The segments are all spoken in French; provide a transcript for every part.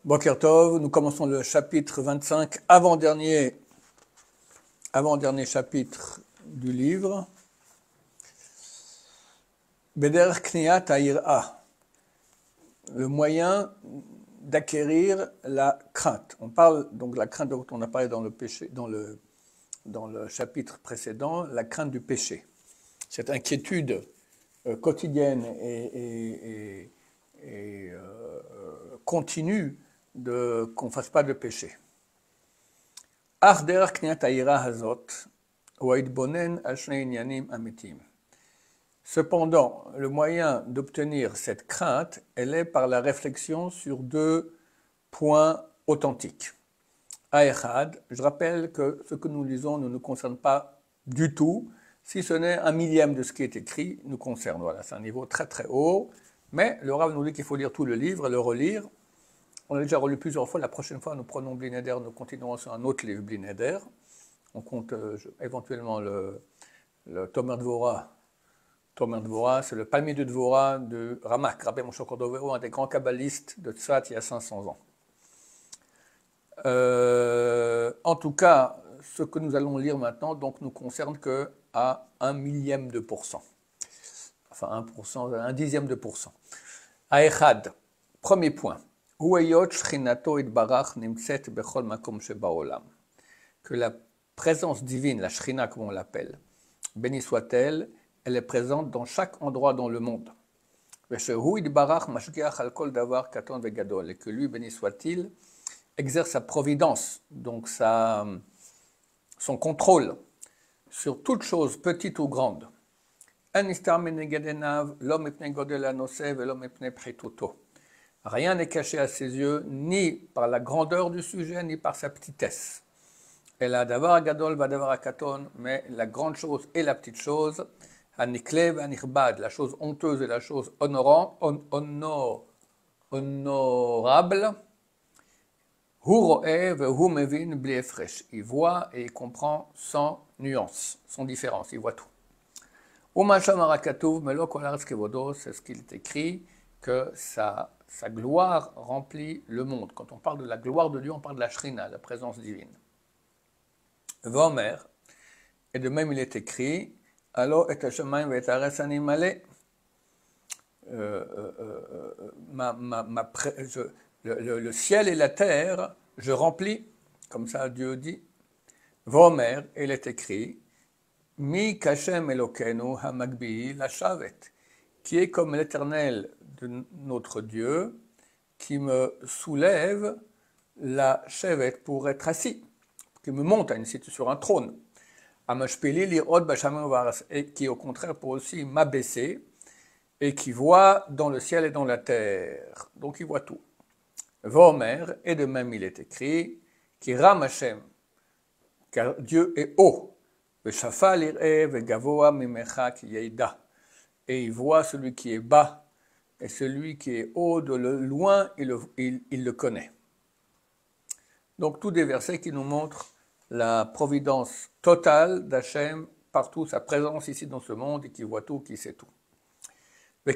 Boker Tov, nous commençons le chapitre 25, avant-dernier chapitre du livre. Beder Kniat Ha'ira, le moyen d'acquérir la crainte. On parle donc de la crainte dont on a parlé dans le péché, dans le chapitre précédent, la crainte du péché. Cette inquiétude quotidienne et continue qu'on ne fasse pas de péché. Cependant, le moyen d'obtenir cette crainte, elle est par la réflexion sur deux points authentiques. Aechad, je rappelle que ce que nous lisons ne nous concerne pas du tout, si ce n'est un millième de ce qui est écrit, nous concerne. Voilà, c'est un niveau très très haut, mais le Rav nous dit qu'il faut lire tout le livre, le relire. On l'a déjà relu plusieurs fois. La prochaine fois, nous prenons Bli Neder, nous continuerons sur un autre livre, Bli Neder. On compte éventuellement le Tomer Dvorah. Tomer Dvorah, c'est le palmier de Dvorah de Ramak, Rabbi Moshe Cordovero, un des grands kabbalistes de Tzfat il y a 500 ans. En tout cas, ce que nous allons lire maintenant donc, nous concerne qu'à 1/1000%. Enfin 1%, 1/10%. Aechad, premier point. Que la présence divine, la Shrina comme on l'appelle, béni soit-elle, elle est présente dans chaque endroit dans le monde. Et que lui, béni soit-il, exerce sa providence, donc son contrôle sur toute chose, petite ou grande. Rien n'est caché à ses yeux, ni par la grandeur du sujet, ni par sa petitesse. Elle a davar gadol va davar akaton, mais la grande chose et la petite chose, haniklev anichbad, la chose honteuse et la chose honorable, hu ro'eh vehu mevin bli efresh. Il voit et il comprend sans nuance, sans différence, il voit tout. Umasham arakatuv melo kol haaretz kevodo, c'est ce qu'il est écrit, que sa gloire remplit le monde. Quand on parle de la gloire de Dieu, on parle de la Shrina, la présence divine. Vomer, et de même il est écrit, Allo et hashamayim ve et haaretz ani maleh. Le ciel et la terre, je remplis, comme ça Dieu dit. Vomer, il est écrit, Mi kashem elokenu hamagbi la shavet, qui est comme l'Éternel de notre Dieu, qui me soulève la chevet pour être assis, qui me monte sur un trône. Amashpili li'od bashamim u'ba'aretz, et qui au contraire pour aussi m'abaisser, et qui voit dans le ciel et dans la terre. Donc il voit tout. Vomer, et de même il est écrit, qui ram Hashem, car Dieu est haut. Et il voit celui qui est bas et celui qui est haut de loin, il le connaît. Donc tous des versets qui nous montrent la providence totale d'Hachem partout, sa présence ici dans ce monde et qui voit tout, qui sait tout. Du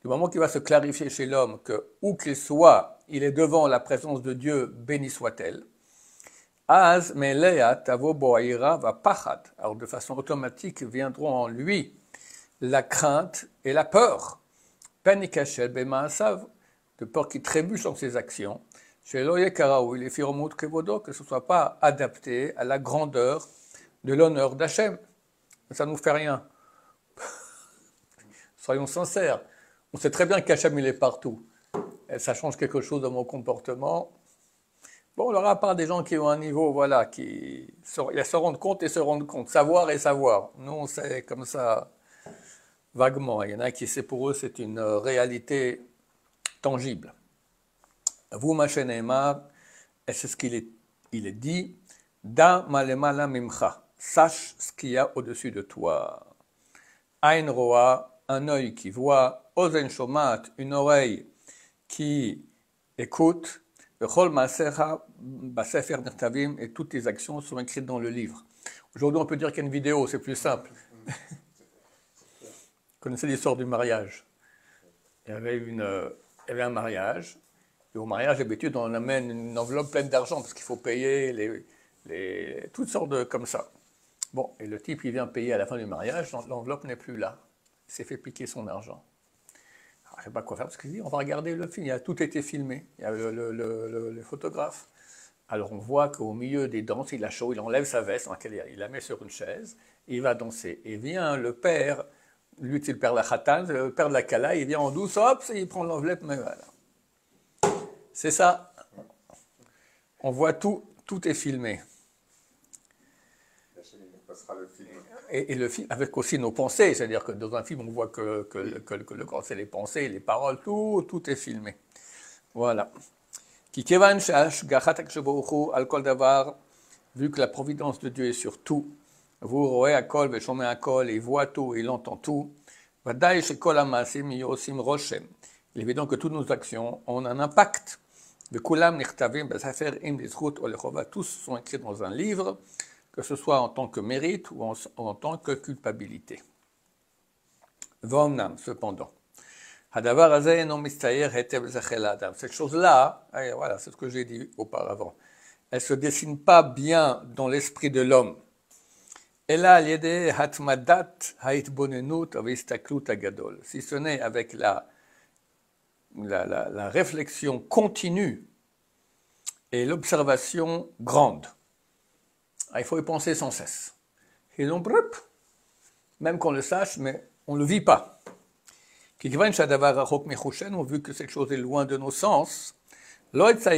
moment qu'il va se clarifier chez l'homme que où qu'il soit, il est devant la présence de Dieu, béni soit-elle. Az melea tavo boaira va pachad. Alors de façon automatique viendront en lui la crainte et la peur. Panikachel bemaasav, de peur qui trébuche dans ses actions. Chez l'oye karaou, il est firomut kevodo, que ce ne soit pas adapté à la grandeur de l'honneur d'Hachem. Ça ne nous fait rien. Soyons sincères. On sait très bien qu'Hachem il est partout. Et ça change quelque chose dans mon comportement. Bon, alors à part des gens qui ont un niveau, voilà, qui se rendent compte et se rendent compte, savoir et savoir. Nous, on sait comme ça, vaguement. Il y en a qui, c'est pour eux, c'est une réalité tangible. Vous, Machénéma, et c'est ce qu'il est dit, Da malemala mimcha, sache ce qu'il y a au-dessus de toi. Ain roa, un œil qui voit, Ozen shomat, une oreille qui écoute, et toutes tes actions sont écrites dans le livre. Aujourd'hui, on peut dire qu'il y a une vidéo, c'est plus simple. Vous connaissez l'histoire du mariage. il y avait un mariage. Et au mariage, d'habitude, on amène une enveloppe pleine d'argent parce qu'il faut payer toutes sortes de comme ça. Bon, et le type, il vient payer à la fin du mariage, l'enveloppe n'est plus là. Il s'est fait piquer son argent. Alors, je ne sais pas quoi faire parce qu'il dit, on va regarder le film, tout été filmé. Il y a le photographe. Alors on voit qu'au milieu des danses, il a chaud, il enlève sa veste, il la met sur une chaise, et il va danser. Et vient le père, lui c'est le père de la khatan, le père de la kala, il vient en douce, hop, et il prend l'enveloppe, mais voilà. C'est ça. On voit tout est filmé. Et le film, avec aussi nos pensées, c'est-à-dire que dans un film, on voit que le corps, c'est les pensées, les paroles, tout est filmé. Voilà. Vu que la providence de Dieu est sur tout, vous voyez à kol, à kol, il voit tout, il entend tout. Il est évident que toutes nos actions ont un impact. Tous sont écrits dans un livre, que ce soit en tant que mérite ou en tant que culpabilité. Cependant, cette chose-là, voilà, c'est ce que j'ai dit auparavant, elle ne se dessine pas bien dans l'esprit de l'homme. Si ce n'est avec la réflexion continue et l'observation grande. Il faut y penser sans cesse. Même qu'on le sache, mais on ne le vit pas. Vu que cette chose est loin de nos sens, notre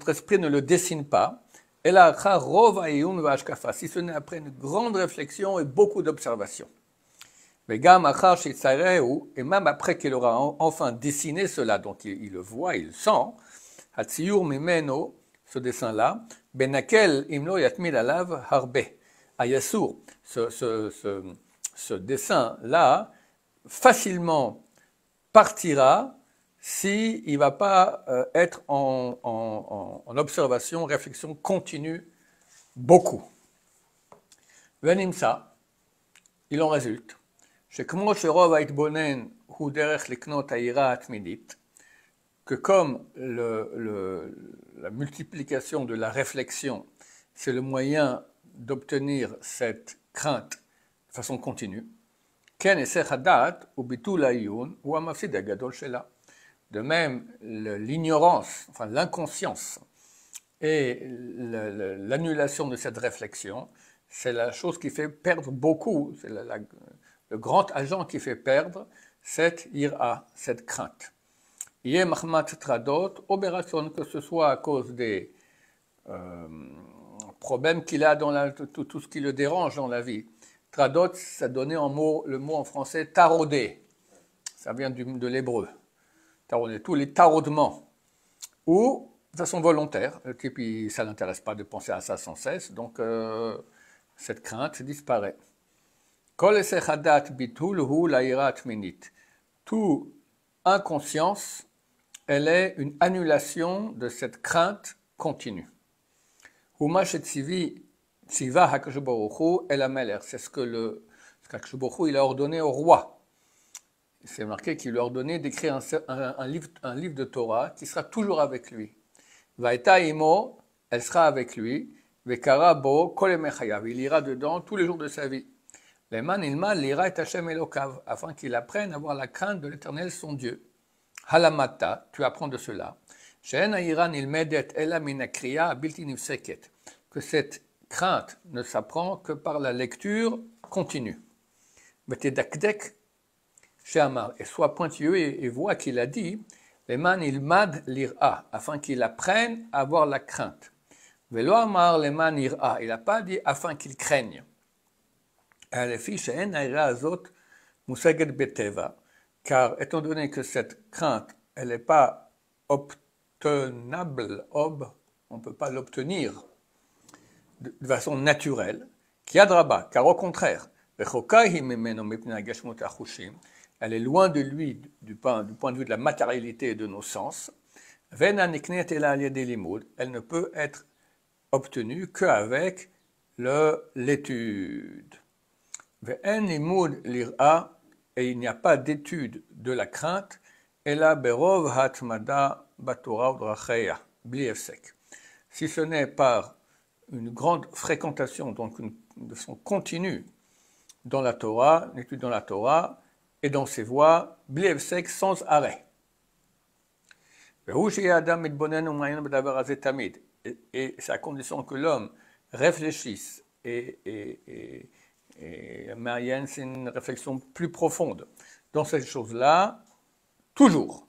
esprit ne le dessine pas, si ce n'est après une grande réflexion et beaucoup d'observation. Et même après qu'il aura enfin dessiné cela, donc il le voit, il le sent, ce dessin-là, ce dessin-là facilement partira s'il ne va pas être en observation, réflexion continue, beaucoup. Venimsa, il en résulte que comme la multiplication de la réflexion, c'est le moyen d'obtenir cette crainte de façon continue, de même, l'ignorance, enfin l'inconscience et l'annulation de cette réflexion, c'est la chose qui fait perdre beaucoup, c'est le grand agent qui fait perdre cette ira, cette crainte. Que ce soit à cause des problèmes qu'il a dans tout ce qui le dérange dans la vie. Tradot, ça donnait le mot en français tarauder. Ça vient de l'hébreu. Tarauder, tous les taraudements. Ou de façon volontaire. Le type, ça ne l'intéresse pas de penser à ça sans cesse. Donc, cette crainte disparaît. Tout inconscience, elle est une annulation de cette crainte continue. C'est ce que Akadosh Baruch Hu, il a ordonné au roi. C'est marqué qu'il lui a ordonné d'écrire un livre de Torah qui sera toujours avec lui. Vaïta imo, elle sera avec lui. Vekara bo kol mechayav, il ira dedans tous les jours de sa vie. Leman ilma lira et Hashem elokav, afin qu'il apprenne à avoir la crainte de l'Éternel son Dieu. Halamata, tu apprends de cela. She'en ha'ira nilmedet ela min hakriya bilti nifseket, que cette crainte ne s'apprend que par la lecture continue. Vetedakdek she'amar, et sois pointilleux et vois qu'il a dit, leman ilmad lira, afin qu'il apprenne à avoir la crainte. Velo amar leman ira, il n'a pas dit afin qu'il craigne. Lefi she'en ha'ira azot musaget beteva, car étant donné que cette crainte, elle n'est pas obtenable, on ne peut pas l'obtenir de façon naturelle, car au contraire, elle est loin de lui du point de vue de la matérialité et de nos sens, elle ne peut être obtenue qu'avec l'étude. et il n'y a pas d'étude de la crainte, Ela berov hatmada batora udracheya, bli efsek. Si ce n'est par une grande fréquentation, donc une leçon continue dans la Torah, une étude dans la Torah, et dans ses voies, bli efsek, sans arrêt. Et c'est à condition que l'homme réfléchisse et Marianne, c'est une réflexion plus profonde dans ces choses-là, toujours.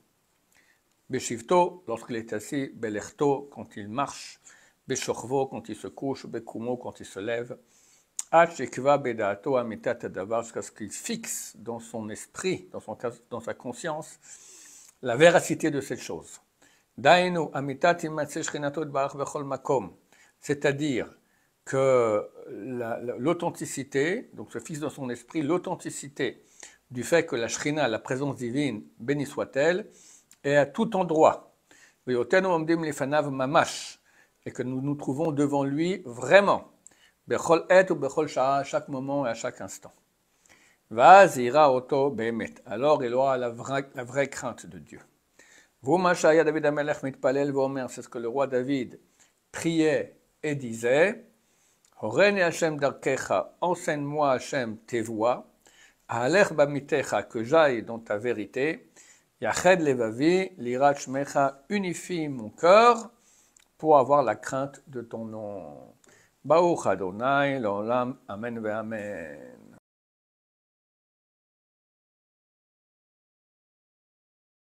Beshivto, lorsqu'il est assis, Belerto, quand il marche, Beshorvo, quand il se couche, Bekumo, quand il se lève, Hachekva Bedato Amitat Adavar, jusqu'à ce qu'il fixe dans son esprit, dans sa conscience, la véracité de cette chose. Dainu Amitat Imatse Shchinato Barach Bechol Makom, c'est-à-dire que l'authenticité, donc se fixe dans son esprit l'authenticité du fait que la Shrina, la présence divine, bénie soit-elle, est à tout endroit. Et que nous nous trouvons devant lui vraiment, à chaque moment et à chaque instant. Alors il aura la vraie crainte de Dieu. C'est ce que le roi David priait et disait. Horeni Hashem darkecha, enseigne-moi Hashem tes voies, Ahalech bamitecha, que j'aille dans ta vérité, Yached levavi, lirat shmecha, unifie mon cœur pour avoir la crainte de ton nom. Baruch Adonai, l'olam, amen ve amen.